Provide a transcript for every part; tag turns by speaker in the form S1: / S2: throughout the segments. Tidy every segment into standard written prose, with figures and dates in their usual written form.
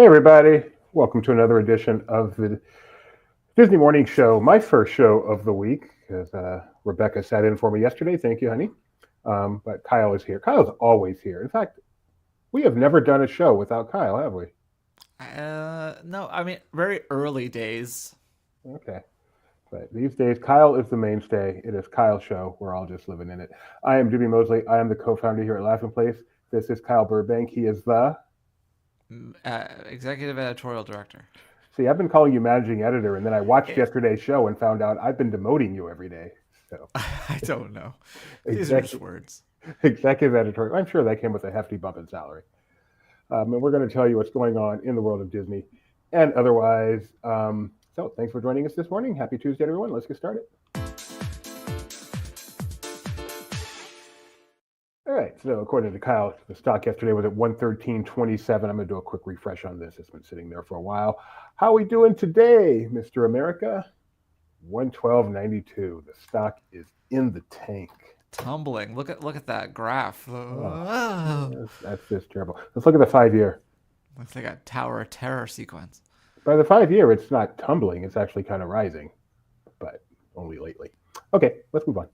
S1: Hey, everybody. Welcome to another edition of the Disney Morning Show, my first show of the week, because Rebecca sat in for me yesterday. Thank you, honey. But Kyle is here. Kyle's always here. In fact, we have never done a show without Kyle, have we?
S2: No, I mean, very early days.
S1: Okay. But these days, Kyle is the mainstay. It is Kyle's show. We're all just living in it. I am Jimmy Mosley. I am the co-founder here at Laughing Place. This is Kyle Burbank. He is the...
S2: Executive editorial director.
S1: See, I've been calling you managing editor, and then I watched yesterday's show and found out I've been demoting you every day. So
S2: I don't know. These are just words.
S1: Executive editor. I'm sure that came with a hefty bump in salary. And we're going to tell you what's going on in the world of Disney and otherwise. So thanks for joining us this morning. Happy Tuesday, everyone. Let's get started. All right. So according to Kyle, the stock yesterday was at 113.27. I'm going to do a quick refresh on this. It's been sitting there for a while. How are we doing today, Mr. America? 112.92. The stock is in the tank.
S2: Tumbling. Look at that graph.
S1: That's just terrible. Let's look at the 5-year.
S2: Looks like a Tower of Terror sequence.
S1: By the 5-year, it's not tumbling. It's actually kind of rising, but only lately. Okay, let's move on.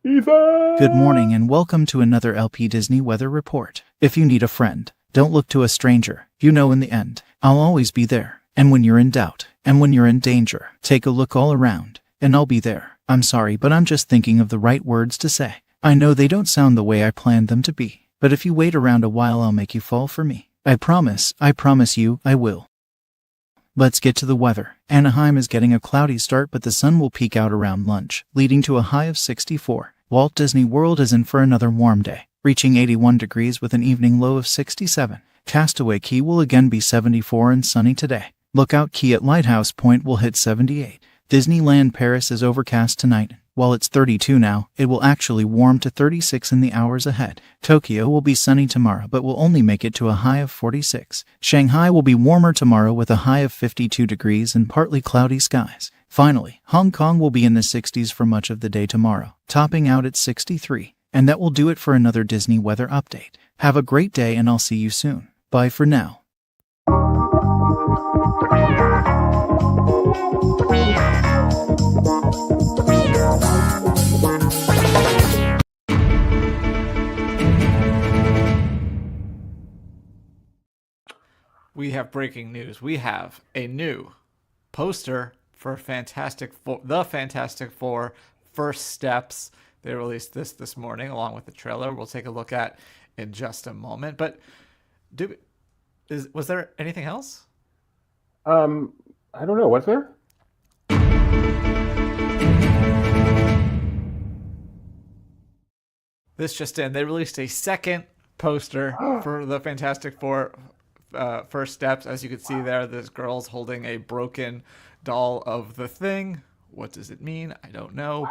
S1: Ethan!
S3: Good morning and welcome to another LP Disney Weather Report. If you need a friend, don't look to a stranger. You know in the end, I'll always be there. And when you're in doubt, and when you're in danger, take a look all around, and I'll be there. I'm sorry, but I'm just thinking of the right words to say. I know they don't sound the way I planned them to be, but if you wait around a while I'll make you fall for me. I promise you, I will. Let's get to the weather. Anaheim is getting a cloudy start, but the sun will peek out around lunch, leading to a high of 64. Walt Disney World is in for another warm day, reaching 81 degrees with an evening low of 67. Castaway Cay will again be 74 and sunny today. Lookout Cay at Lighthouse Point will hit 78. Disneyland Paris is overcast tonight. While it's 32 now, it will actually warm to 36 in the hours ahead. Tokyo will be sunny tomorrow but will only make it to a high of 46. Shanghai will be warmer tomorrow with a high of 52 degrees and partly cloudy skies. Finally, Hong Kong will be in the 60s for much of the day tomorrow, topping out at 63. And that will do it for another Disney weather update. Have a great day and I'll see you soon. Bye for now.
S2: We have breaking news. We have a new poster for the Fantastic Four First Steps. They released this morning along with the trailer. We'll take a look at in just a moment. But was there anything else?
S1: I don't know. Was there?
S2: This just in. They released a second poster for the Fantastic Four First Steps. As you can see there, this girl's holding a broken doll of the Thing. What does it mean? I don't know.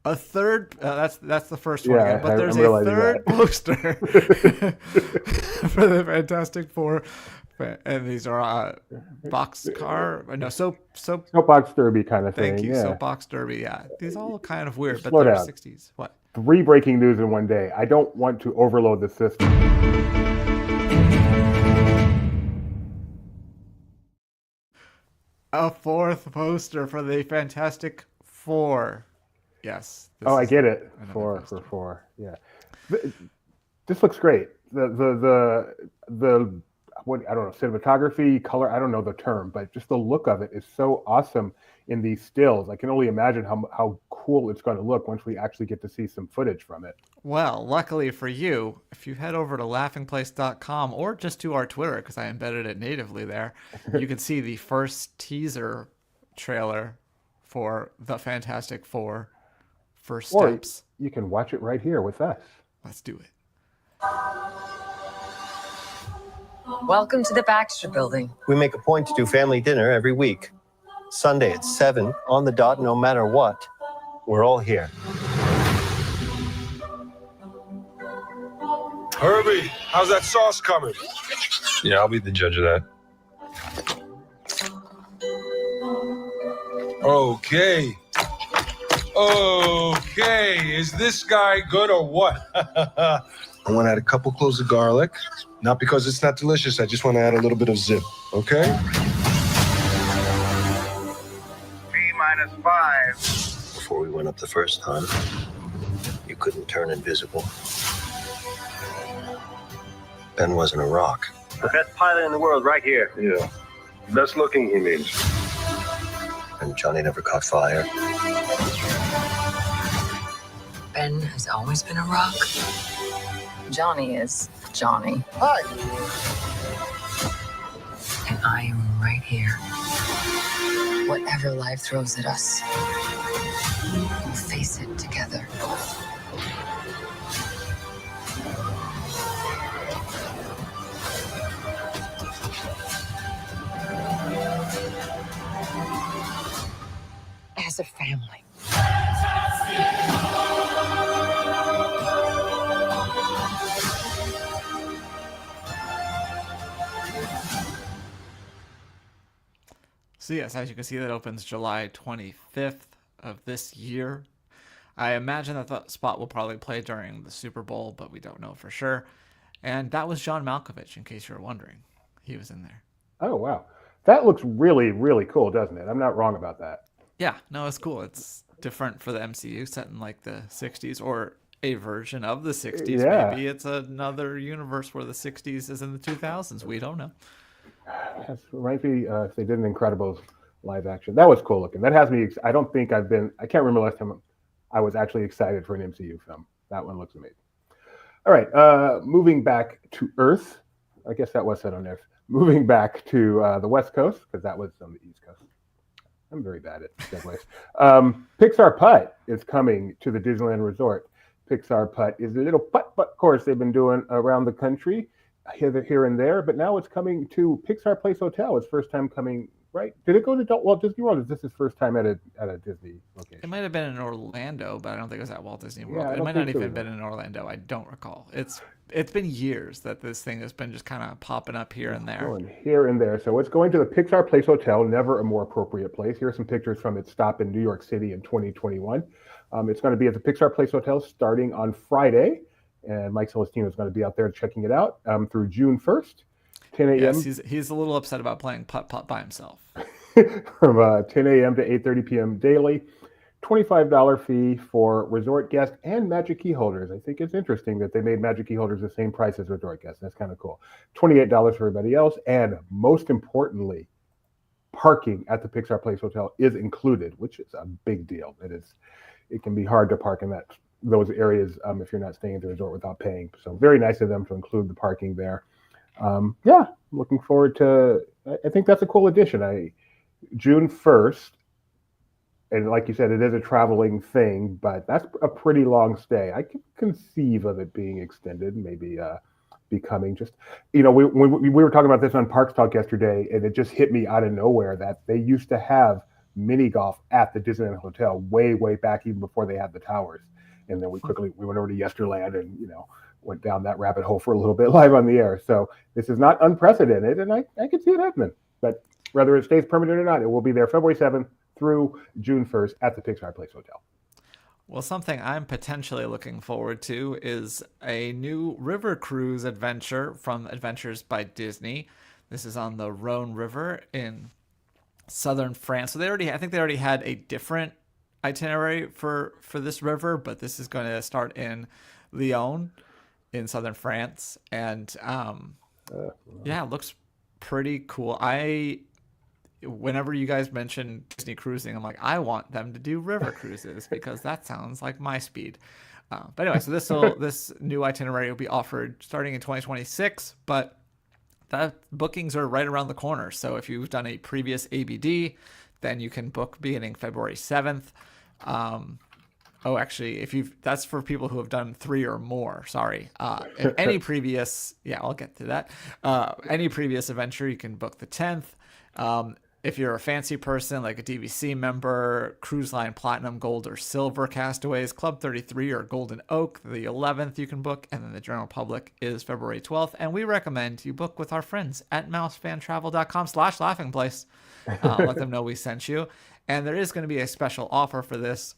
S2: A third, that's the first one again, but there's a third poster for the Fantastic Four, and these are
S1: soapbox derby kind of thing.
S2: Thank you,
S1: yeah.
S2: Soapbox derby. Yeah, these all kind of weird, but they're 60s. What?
S1: 3 breaking news in one day. I don't want to overload the system.
S2: A fourth poster for the Fantastic Four. Yes.
S1: I get it. 4 for 4. Yeah. This looks great. The what, I don't know, cinematography, color, I don't know the term, but just the look of it is so awesome in these stills. I can only imagine how cool it's going to look once we actually get to see some footage from it.
S2: Well, luckily for you, if you head over to laughingplace.com or just to our Twitter, because I embedded it natively there, you can see the first teaser trailer for the Fantastic Four First Steps.
S1: You can watch it right here with us.
S2: Let's do it.
S4: Welcome to the Baxter Building.
S5: We make a point to do family dinner every week. Sunday at 7, on the dot, no matter what. We're all here.
S6: Herbie, how's that sauce coming?
S7: Yeah, I'll be the judge of that.
S6: Okay. Okay, is this guy good or what?
S5: I want to add a couple cloves of garlic. Not because it's not delicious, I just want to add a little bit of zip, okay?
S7: T-5.
S5: Before we went up the first time, you couldn't turn invisible. Ben wasn't a rock.
S7: The best pilot in the world right here.
S6: Yeah. Best looking, he means.
S5: And Johnny never caught fire.
S4: Ben has always been a rock. Johnny is Johnny.
S5: Hi.
S4: And I am right here. Whatever life throws at us, we'll face it together. As a family.
S2: So yes, as you can see, that opens July 25th of this year. I imagine that the spot will probably play during the Super Bowl, but we don't know for sure. And that was John Malkovich, in case you're wondering. He was in there.
S1: Oh, wow. That looks really, really cool, doesn't it? I'm not wrong about that.
S2: Yeah, no, it's cool. It's different for the MCU, set in like the 60s, or a version of the 60s.
S1: Yeah.
S2: Maybe it's another universe where the 60s is in the 2000s. We don't know.
S1: That reminds me if they did an Incredibles live action. That was cool looking. That has me. I don't think I can't remember last time I was actually excited for an MCU film. That one looks amazing. All right, moving back to Earth. I guess that was set on Earth. Moving back to the West Coast, because that was on the East Coast. I'm very bad at segues. Pixar Putt is coming to the Disneyland Resort. Pixar Putt is a little putt course they've been doing around the country, here and there, but now it's coming to Pixar Place Hotel. It's first time coming, right? Did it go to Walt Disney World? Is this his first time at a Disney location?
S2: It might have been in Orlando, but I don't think it was at Walt Disney World.
S1: Yeah,
S2: It might not even been in Orlando. I don't recall. It's been years that this thing has been just kind of popping up here and there.
S1: Going here and there. So it's going to the Pixar Place Hotel, never a more appropriate place. Here are some pictures from its stop in New York City in 2021. It's going to be at the Pixar Place Hotel starting on Friday. And Mike Celestino is going to be out there checking it out through June 1st, 10 a.m.
S2: Yes, he's a little upset about playing putt by himself.
S1: From 10 a.m. to 8:30 p.m. daily. $25 fee for resort guests and Magic Key holders. I think it's interesting that they made Magic Key holders the same price as resort guests. That's kind of cool. $28 for everybody else. And most importantly, parking at the Pixar Place Hotel is included, which is a big deal. It can be hard to park in those areas if you're not staying at the resort without paying. So very nice of them to include the parking there. Yeah, looking forward to. I think that's a cool addition. June 1st, and like you said, it is a traveling thing, but that's a pretty long stay. I can conceive of it being extended, maybe becoming just, we were talking about this on Parks Talk yesterday, and it just hit me out of nowhere that they used to have mini golf at the Disneyland Hotel way, way back, even before they had the towers. And then we went over to Yesterland and, went down that rabbit hole for a little bit live on the air. So this is not unprecedented, and I can see it happening. But whether it stays permanent or not, it will be there February 7th through June 1st at the Pixar Place Hotel.
S2: Well, something I'm potentially looking forward to is a new river cruise adventure from Adventures by Disney. This is on the Rhone River in southern France. So I think they already had a different itinerary for this river, but this is going to start in Lyon in southern France. And yeah, it looks pretty cool. Whenever you guys mention Disney cruising, I'm like, I want them to do river cruises because that sounds like my speed. But anyway, so this new itinerary will be offered starting in 2026, but the bookings are right around the corner. So if you've done a previous ABD, then you can book beginning February 7th. Actually, that's for people who have done 3 or more. Sorry. If any previous, I'll get to that. Any previous adventure, you can book the 10th. If you're a fancy person, like a DVC member, Cruise Line Platinum, Gold, or Silver Castaways, Club 33 or Golden Oak, the 11th you can book, and then the general public is February 12th. And we recommend you book with our friends at mousefantravel.com/laughingplace. Let them know we sent you. And there is going to be a special offer for this.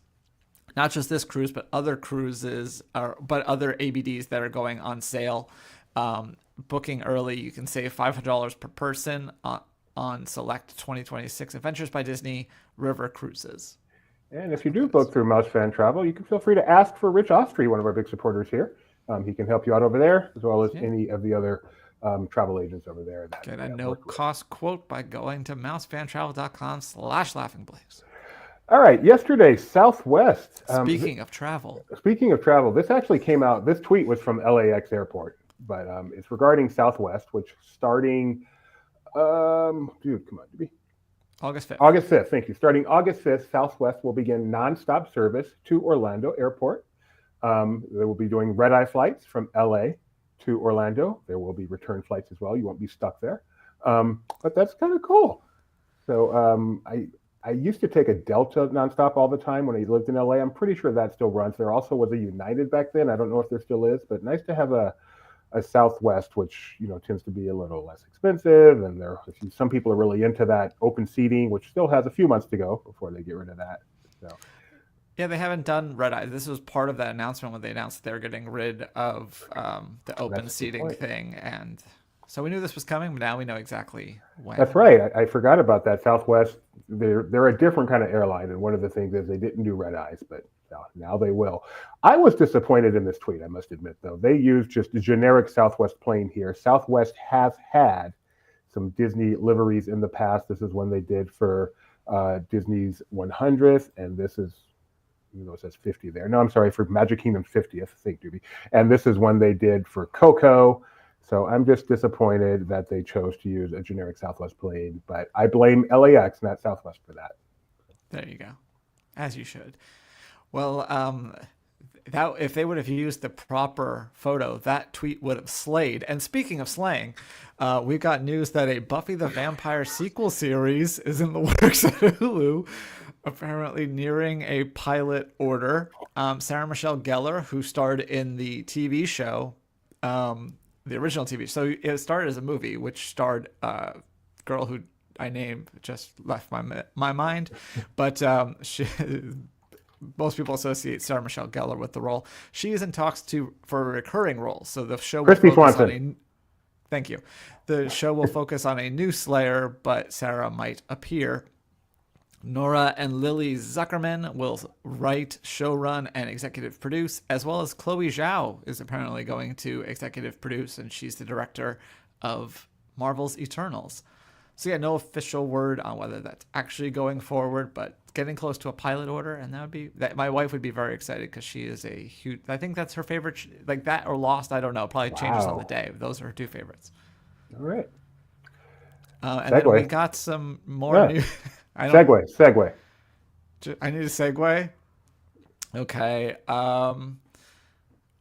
S2: Not just this cruise, but other cruises, but other ABDs that are going on sale. Booking early, you can save $500 per person on select 2026 Adventures by Disney River cruises.
S1: And if you do book through Mouse Fan Travel, you can feel free to ask for Rich Ostry, one of our big supporters here. He can help you out over there, as well as any of the other travel agents over there.
S2: Get a no-cost quote by going to mousefantravel.com/laughingblades.
S1: All right, yesterday, Southwest.
S2: Speaking of travel,
S1: this actually came out. This tweet was from LAX Airport, but it's regarding Southwest, which starting, August 5th. August 5th, thank you. Starting August 5th, Southwest will begin nonstop service to Orlando Airport. They will be doing red-eye flights from LA to Orlando. There will be return flights as well. You won't be stuck there. But that's kind of cool. So I used to take a Delta nonstop all the time when I lived in LA. I'm pretty sure that still runs. There also was a United back then. I don't know if there still is, but nice to have a Southwest, which tends to be a little less expensive. And some people are really into that open seating, which still has a few months to go before they get rid of that. So.
S2: Yeah, they haven't done red eye. This was part of that announcement when they announced that they were getting rid of the open seating thing, and so we knew this was coming, but now we know exactly when.
S1: That's right. I forgot about that. Southwest, they're a different kind of airline, and one of the things is they didn't do red eyes, but now they will. I was disappointed in this tweet, I must admit, though. They used just a generic Southwest plane here. Southwest has had some Disney liveries in the past. This is one they did for Disney's 100th, and this is, it says 50 there. No, I'm sorry, for Magic Kingdom 50th, think Doobie. And this is one they did for Coco. So I'm just disappointed that they chose to use a generic Southwest plane, but I blame LAX, not Southwest, for that.
S2: There you go, as you should. Well, that if they would have used the proper photo, that tweet would have slayed. And speaking of slaying, we got news that a Buffy the Vampire sequel series is in the works at Hulu, apparently nearing a pilot order. Sarah Michelle Gellar, who starred in the TV show, the original TV. So it started as a movie, which starred a girl who I named, just left my mind. But most people associate Sarah Michelle Gellar with the role. She is in talks for a recurring role. So the show will focus on thank you. The show will focus on a new Slayer, but Sarah might appear. Nora and Lily Zuckerman will write, showrun, and executive produce, as well as Chloe Zhao is apparently going to executive produce, and she's the director of Marvel's Eternals. So yeah, no official word on whether that's actually going forward, but getting close to a pilot order, and that my wife would be very excited because she is a huge. I think that's her favorite, like that or Lost. I don't know. Probably changes on the day. Those are her two favorites.
S1: All right.
S2: And then we got some more news.
S1: Segue.
S2: I need a segue. Okay.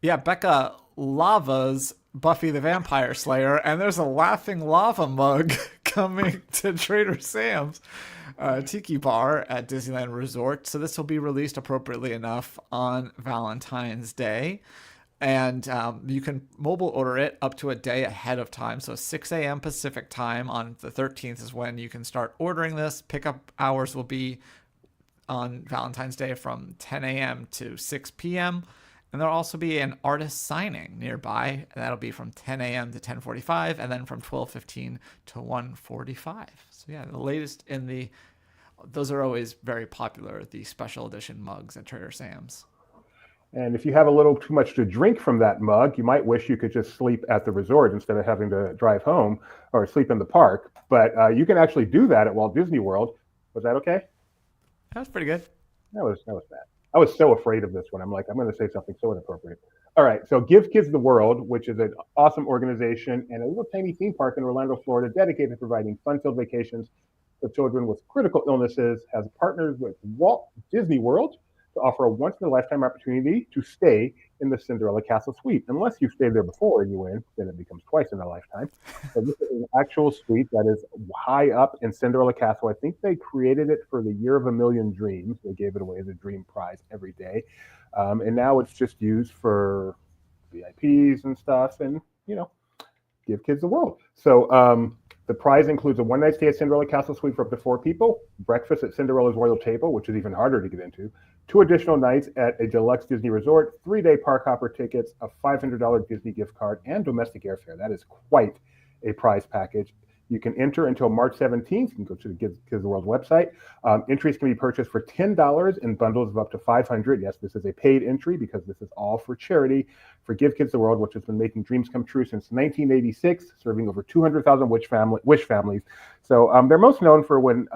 S2: Becca Lava's Buffy the Vampire Slayer, and there's a laughing lava mug coming to Trader Sam's Tiki Bar at Disneyland Resort. So this will be released appropriately enough on Valentine's Day. And you can mobile order it up to a day ahead of time. So 6 a.m. Pacific time on the 13th is when you can start ordering this. Pickup hours will be on Valentine's Day from 10 a.m. to 6 p.m. And there'll also be an artist signing nearby. And that'll be from 10 a.m. to 10:45 and then from 12:15 to 1:45. So yeah, the latest in those are always very popular, the special edition mugs at Trader Sam's.
S1: And if you have a little too much to drink from that mug, you might wish you could just sleep at the resort instead of having to drive home or sleep in the park. But you can actually do that at Walt Disney World. Was that okay?
S2: That was pretty good.
S1: That was bad. I was so afraid of this one. I'm like, I'm going to say something so inappropriate. All right. So Give Kids the World, which is an awesome organization and a little tiny theme park in Orlando, Florida, dedicated to providing fun-filled vacations for children with critical illnesses, has partnered with Walt Disney World to offer a once-in-a-lifetime opportunity to stay in the Cinderella Castle Suite. Unless you've stayed there before and you win, then it becomes twice in a lifetime. So this is an actual suite that is high up in Cinderella Castle. I think they created it for the Year of a Million Dreams. They gave it away as a dream prize every day. And now it's just used for VIPs and stuff and, give kids the world. So The prize includes a one-night stay at Cinderella Castle Suite for up to 4 people, breakfast at Cinderella's Royal Table, which is even harder to get into, 2 additional nights at a deluxe Disney resort, 3-day park hopper tickets, a $500 Disney gift card, and domestic airfare. That is quite a prize package. You can enter until March 17th. You can go to the Kids of the World website. Entries can be purchased for $10 in bundles of up to 500. Yes, this is a paid entry because this is all for charity for Give Kids the World, which has been making dreams come true since 1986, serving over 200,000 wish families. So they're most known for when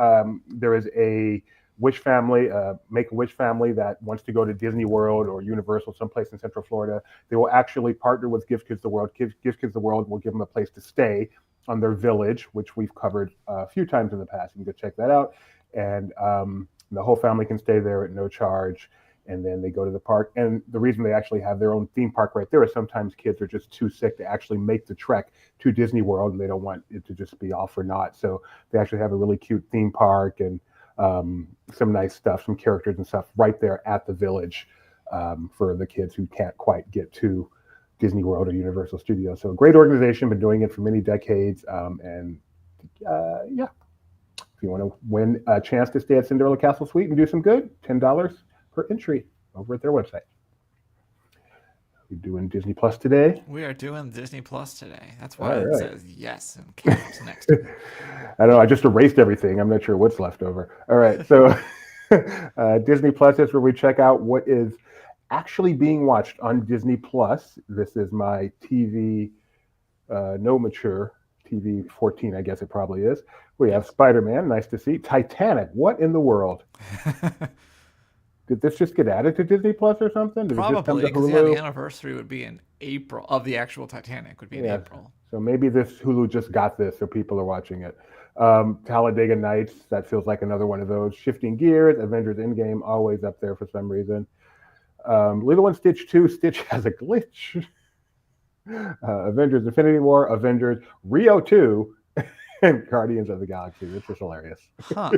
S1: there is a wish family, Make-A-Wish family that wants to go to Disney World or Universal, someplace in Central Florida. They will actually partner with Give Kids the World. Give Kids the World will give them a place to stay on their village, which we've covered a few times in the past. You can go check that out. And the whole family can stay there at no charge. And then they go to the park. And the reason they actually have their own theme park right there is sometimes kids are just too sick to actually make the trek to Disney World, and they don't want it to just be all for naught. So they actually have a really cute theme park and some nice stuff, some characters and stuff right there at the village for the kids who can't quite get to Disney World or Universal Studios. So a great organization, been doing it for many decades. Yeah, if you want to win a chance to stay at Cinderella Castle Suite and do some good, $10 per entry over at their website. We're doing Disney Plus today.
S2: We are doing Disney Plus today. That's why
S1: All
S2: it
S1: right.
S2: says yes and counts next.
S1: I don't know. I just erased everything. I'm not sure what's left over. All right. So Disney Plus is where we check out what is actually being watched on Disney Plus. This is my TV, no mature, TV 14, I guess it probably is. We have Spider-Man, nice to see. Titanic, what in the world? Did this just get added to Disney Plus or something? Did
S2: Probably,
S1: it just come to
S2: because
S1: Hulu?
S2: the anniversary would be in April of the actual Titanic would be in April.
S1: So maybe this Hulu just got this, so people are watching it. Talladega Nights, that feels like another one of those. Shifting Gears, Avengers Endgame, always up there for some reason. Lilo and Stitch 2, Stitch has a glitch. Avengers Infinity War, Avengers Rio 2, and Guardians of the Galaxy. It's just hilarious.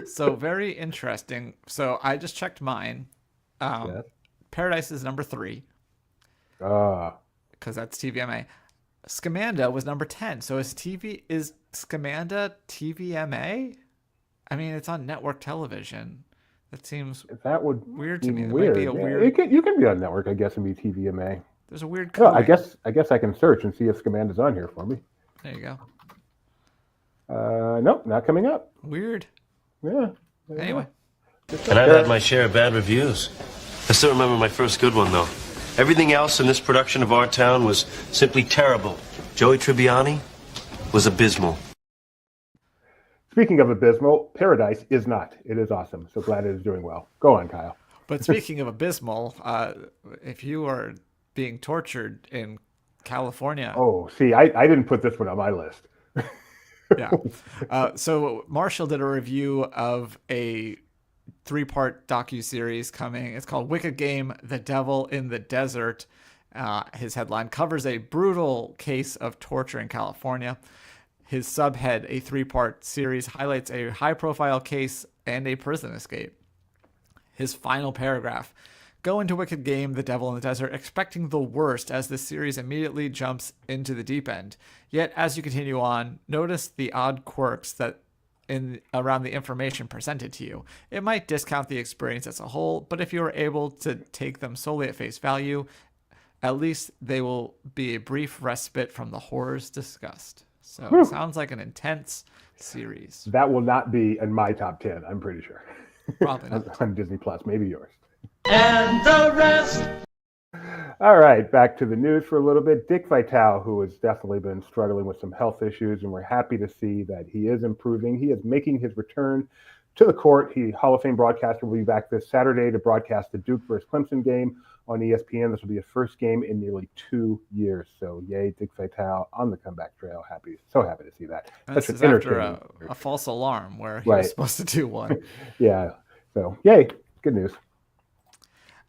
S2: So very interesting. So I just checked mine.
S1: Yes.
S2: Paradise is number 3
S1: Ah,
S2: because that's TVMA. Scamanda was number 10. So is Scamanda TVMA? I mean, it's on network television. That seems
S1: that would
S2: weird to
S1: be
S2: me. There
S1: weird.
S2: might be a
S1: Yeah,
S2: weird.
S1: you can be on network, I guess, and be TVMA.
S2: There's a weird.
S1: Oh, I
S2: coding.
S1: guess I can search and see if Scamanda's on here for me.
S2: There you go.
S1: Nope, not coming up.
S2: Weird.
S1: Yeah.
S2: Anyway.
S8: And I've had my share of bad reviews. I still remember my first good one, though. Everything else in this production of Our Town was simply terrible. Joey Tribbiani was abysmal.
S1: Speaking of abysmal, Paradise is not. It is awesome. So glad it is doing well. Go on, Kyle.
S2: But speaking of abysmal, if you are being tortured in California,
S1: Oh, see, I didn't put this one on my list.
S2: yeah. So Marshall did a review of a 3-part docuseries coming. It's called Wicked Game: The Devil in the Desert. His headline covers a brutal case of torture in California. His subhead, a 3-part series, highlights a high-profile case and a prison escape. His final paragraph: go into Wicked Game: The Devil in the Desert expecting the worst as the series immediately jumps into the deep end. Yet as you continue on, notice the odd quirks that around the information presented to you. It might discount the experience as a whole, but if you are able to take them solely at face value, at least they will be a brief respite from the horrors discussed. So it sounds like an intense series.
S1: That will not be in my top 10, I'm pretty sure.
S2: Probably not.
S1: On Disney Plus, maybe yours.
S9: And the rest.
S1: All right, back to the news for a little bit. Dick Vitale, who has definitely been struggling with some health issues, and we're happy to see that he is improving. He is making his return to the court. Hall of Fame broadcaster will be back this Saturday to broadcast the Duke versus Clemson game on ESPN. This will be his first game in nearly 2 years. So yay, Dick Vitale on the comeback trail. So happy to see that.
S2: And this is after a false alarm where he was supposed to do one.
S1: Yeah. So yay, good news.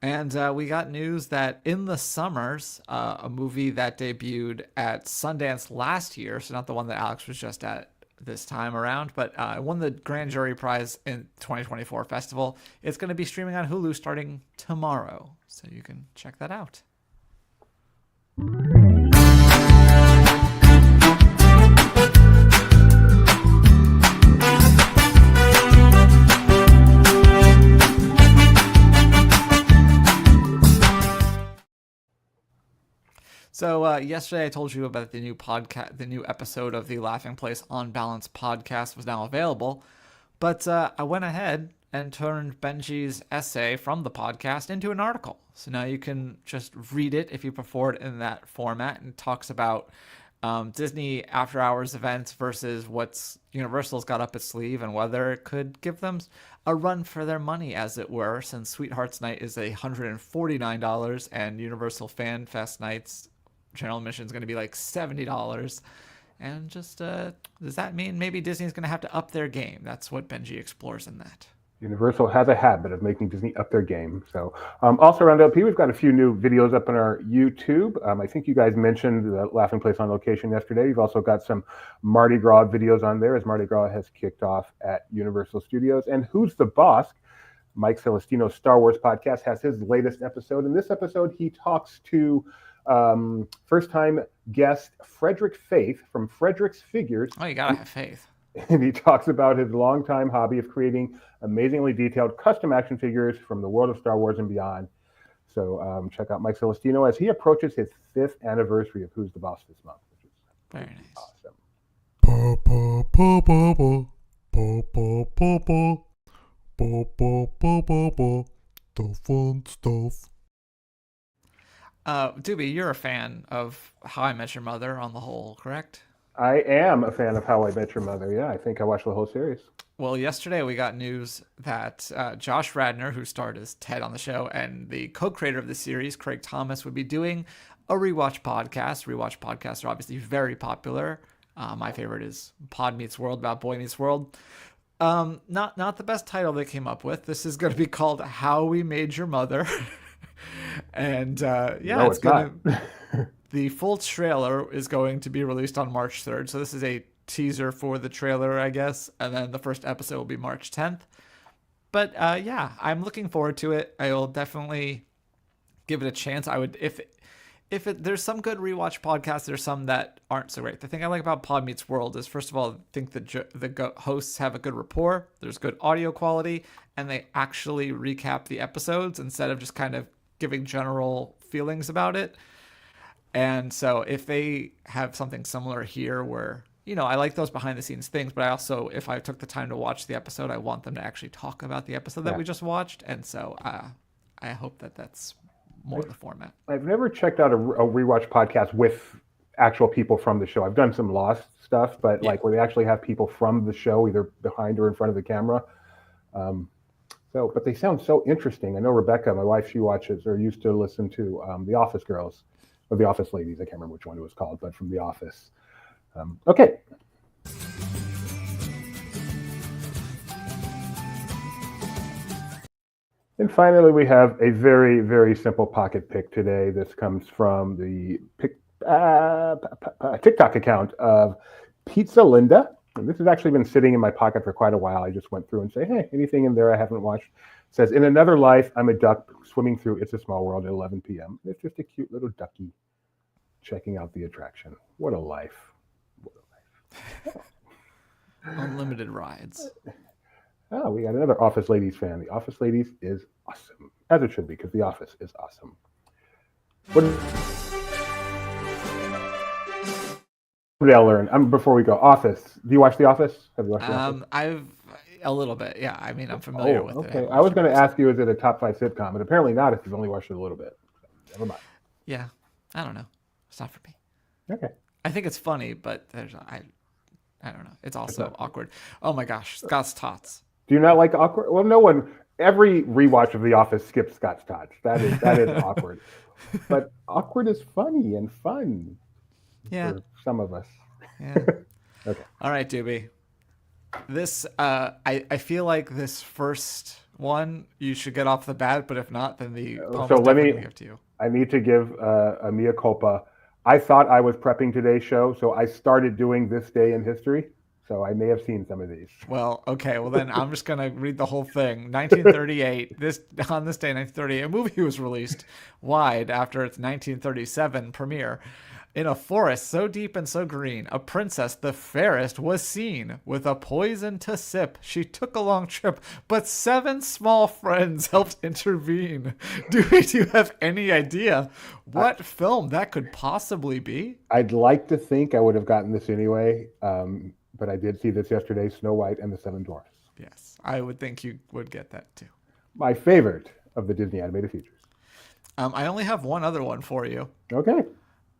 S2: And we got news that In the Summers, a movie that debuted at Sundance last year, so not the one that Alex was just at this time around, but won the Grand Jury Prize in 2024 festival. It's going to be streaming on Hulu starting tomorrow, so you can check that out. So yesterday I told you about the new podcast, the new episode of the Laughing Place On Balance podcast was now available. But I went ahead and turned Benji's essay from the podcast into an article. So now you can just read it if you prefer it in that format. And it talks about Disney after hours events versus what's Universal's got up its sleeve and whether it could give them a run for their money, as it were, since Sweethearts Night is $149 and Universal Fan Fest Night's general admission is going to be like $70. And just does that mean maybe Disney's going to have to up their game? That's what Benji explores in that.
S1: Universal has a habit of making Disney up their game. So also around LP, we've got a few new videos up on our YouTube. I think you guys mentioned the Laughing Place on Location yesterday. You've also got some Mardi Gras videos on there, as Mardi Gras has kicked off at Universal Studios. And Who's the Boss? Mike Celestino's Star Wars podcast has his latest episode. In this episode, he talks to first-time guest Frederick Faith from Frederick's Figures.
S2: Oh, you gotta have faith.
S1: And he talks about his longtime hobby of creating amazingly detailed custom action figures from the world of Star Wars and beyond. So check out Mike Celestino as he approaches his 5th anniversary of Who's the Boss this month, which is
S2: very nice.
S1: Awesome.
S10: The fun stuff.
S2: Doobie, you're a fan of How I Met Your Mother on the whole, correct?
S1: I am a fan of How I Met Your Mother. Yeah, I think I watched the whole series.
S2: Well, yesterday we got news that Josh Radnor, who starred as Ted on the show, and the co-creator of the series, Craig Thomas, would be doing a rewatch podcast. Rewatch podcasts are obviously very popular. My favorite is Pod Meets World, about Boy Meets World. Not the best title they came up with. This is going to be called How We Made Your Mother. And
S1: No, it's gonna.
S2: The full trailer is going to be released on March 3rd. So this is a teaser for the trailer, I guess. And then the first episode will be March 10th. But yeah, I'm looking forward to it. I will definitely give it a chance. I would, if there's some good rewatch podcasts, there's some that aren't so great. The thing I like about Pod Meets World is, first of all, I think the hosts have a good rapport. There's good audio quality, and they actually recap the episodes instead of just kind of giving general feelings about it. And so if they have something similar here where, I like those behind the scenes things, but I also, if I took the time to watch the episode, I want them to actually talk about the episode that we just watched. And so I hope that that's more the format.
S1: I've never checked out a rewatch podcast with actual people from the show. I've done some Lost stuff, but like where they actually have people from the show, either behind or in front of the camera. But they sound so interesting. I know Rebecca, my wife, she watches or used to listen to The Office Girls, or The Office Ladies. I can't remember which one it was called, but from The Office. Okay. And finally, we have a very, very simple pocket pick today. This comes from the TikTok account of Pizza Linda. And this has actually been sitting in my pocket for quite a while. I just went through and say, hey, anything in there I haven't watched? It says, in another life, I'm a duck swimming through It's a Small World at 11 p.m. It's just a cute little ducky checking out the attraction. What a life. What a life.
S2: Unlimited rides.
S1: Oh, we got another Office Ladies fan. The Office Ladies is awesome, as it should be, because The Office is awesome. What did I learn? Before we go, Office. Do you watch The Office? Have you watched The Office?
S2: I've a little bit. Yeah, I mean, I'm familiar with it.
S1: Okay, I was going to ask you, is it a top 5 sitcom? But apparently not if you've only watched it a little bit. So, never mind.
S2: Yeah, I don't know. It's not for me.
S1: Okay.
S2: I think it's funny, but I don't know. It's also awkward. Oh my gosh, Scott's Tots.
S1: Do you not like awkward? Well, no one. Every rewatch of The Office skips Scott's Tots. That is awkward. But awkward is funny and fun.
S2: Yeah.
S1: For some of us.
S2: Yeah.
S1: Okay.
S2: All right, Doobie. This I feel like this first one you should get off the bat, but if not, then the
S1: so let me
S2: give to you.
S1: I need to give a mea culpa. I thought I was prepping today's show, so I started doing This Day in History. So I may have seen some of these.
S2: Well, okay. Well, then I'm just gonna read the whole thing. 1938. On this day, 1938, a movie was released wide after its 1937 premiere. In a forest so deep and so green, a princess the fairest was seen. With a poison to sip, she took a long trip, but 7 small friends helped intervene. Do you have any idea what film that could possibly be?
S1: I'd like to think I would have gotten this anyway, but I did see this yesterday, Snow White and the Seven Dwarfs.
S2: Yes, I would think you would get that too.
S1: My favorite of the Disney animated features.
S2: I only have one other one for you.
S1: Okay.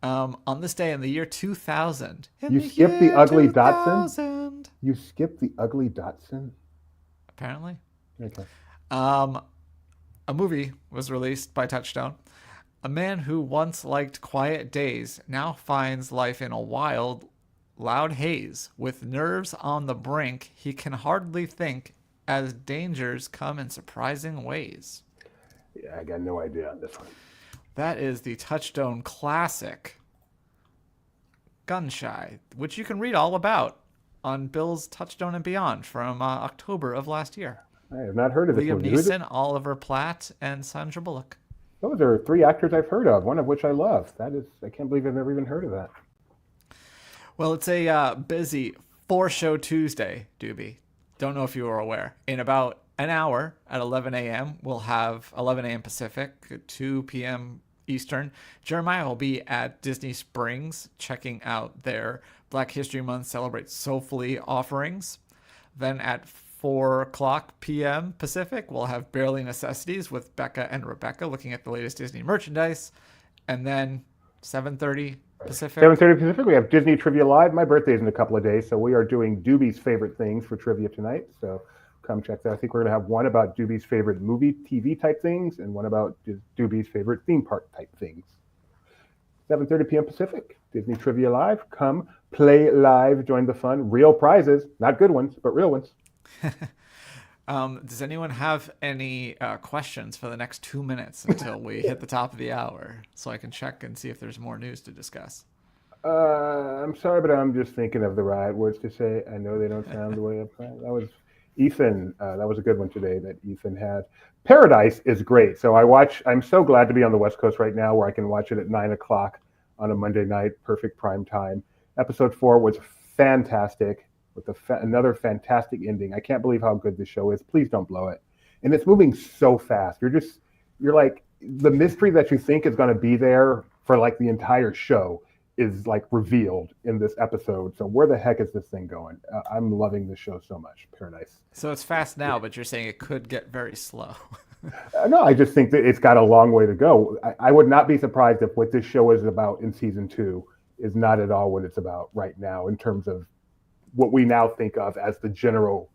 S2: On this day in the year 2000.
S1: You skipped the ugly Dotson? You skipped the ugly Dotson?
S2: Apparently.
S1: Okay.
S2: A movie was released by Touchstone. A man who once liked quiet days now finds life in a wild, loud haze. With nerves on the brink, he can hardly think as dangers come in surprising ways.
S1: Yeah, I got no idea on this one.
S2: That is the Touchstone classic, Gunshy, which you can read all about on Bill's Touchstone and Beyond from October of last year.
S1: I have not heard of this
S2: Liam
S1: movie.
S2: Neeson, Oliver Platt, and Sandra Bullock.
S1: Those are 3 actors I've heard of, one of which I love. I can't believe I've never even heard of that.
S2: Well, it's a busy 4-show Tuesday, Doobie. Don't know if you were aware. In about an hour at 11 a.m., we'll have 11 a.m. Pacific, 2 p.m. Eastern. Jeremiah will be at Disney Springs checking out their Black History Month Celebrate Soulfully offerings. Then at 4 o'clock p.m. Pacific, we'll have Barely Necessities with Becca and Rebecca looking at the latest Disney merchandise. And then 7:30 Pacific.
S1: 7:30 Pacific, we have Disney Trivia Live. My birthday's in a couple of days, so we are doing Doobie's favorite things for trivia tonight. So come check that. I think we're going to have one about Doobie's favorite movie, TV type things, and one about Doobie's favorite theme park type things. 7:30 p.m. Pacific, Disney Trivia Live. Come play live, join the fun. Real prizes, not good ones, but real ones.
S2: Does anyone have any questions for the next 2 minutes until we hit the top of the hour so I can check and see if there's more news to discuss?
S1: I'm sorry, but I'm just thinking of the right words to say. I know they don't sound the way I planned. That was Ethan. That was a good one today that Ethan had. Paradise is great. So I'm so glad to be on the West Coast right now where I can watch it at 9 o'clock on a Monday night, perfect prime time. Episode 4 was fantastic with another fantastic ending. I can't believe how good this show is. Please don't blow it. And it's moving so fast. You're like, the mystery that you think is going to be there for like the entire show is like revealed in this episode. So where the heck is this thing going? I'm loving this show so much. Paradise.
S2: So it's fast now, but you're saying it could get very slow.
S1: No, I just think that it's got a long way to go. I would not be surprised if what this show is about in season 2 is not at all what it's about right now in terms of what we now think of as the general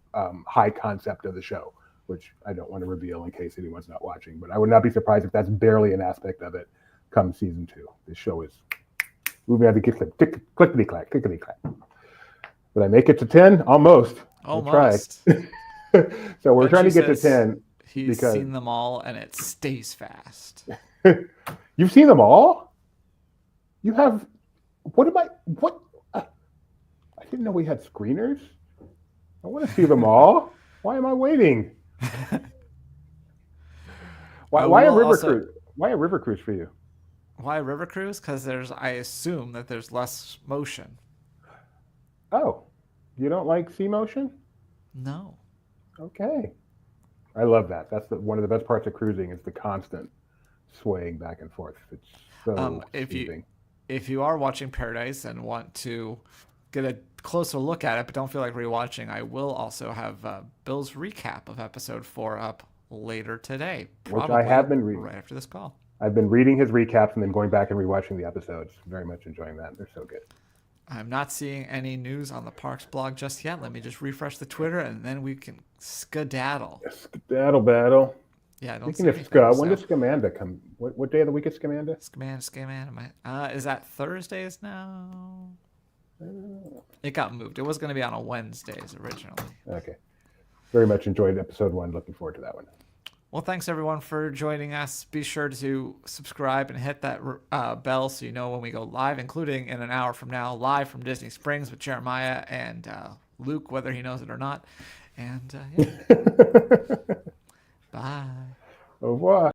S1: high concept of the show, which I don't want to reveal in case anyone's not watching. But I would not be surprised if that's barely an aspect of it come season 2. This show is moving at the clickety clack, clickety clack. Did I make it to 10? Almost.
S2: Almost.
S1: So we're trying to get to 10.
S2: He's seen them all, and it stays fast.
S1: You've seen them all? You have? What? I didn't know we had screeners. I want to see them all. Why am I waiting? Why a river cruise? Why a river cruise for you?
S2: Why a river cruise? Because I assume that there's less motion.
S1: Oh, you don't like sea motion?
S2: No.
S1: Okay. I love that. That's one of the best parts of cruising is the constant swaying back and forth. It's so soothing.
S2: If you are watching Paradise and want to get a closer look at it, but don't feel like rewatching, I will also have Bill's recap of episode 4 up later today.
S1: Which I have been reading
S2: right after this call.
S1: I've been reading his recaps and then going back and rewatching the episodes. Very much enjoying that. They're so good.
S2: I'm not seeing any news on the Parks blog just yet. Let me just refresh the Twitter and then we can skedaddle.
S1: Skedaddle battle.
S2: Yeah, I don't
S1: Speaking
S2: see
S1: of
S2: anything,
S1: when does Scamanda come? What day of the week is Scamanda?
S2: Scamanda. Is that Thursdays now? It got moved. It was going to be on a Wednesdays originally.
S1: Okay. Very much enjoyed episode 1. Looking forward to that one.
S2: Well, thanks everyone for joining us. Be sure to subscribe and hit that bell so you know when we go live, including in an hour from now, live from Disney Springs with Jeremiah and Luke, whether he knows it or not. And yeah. Bye.
S1: Au revoir.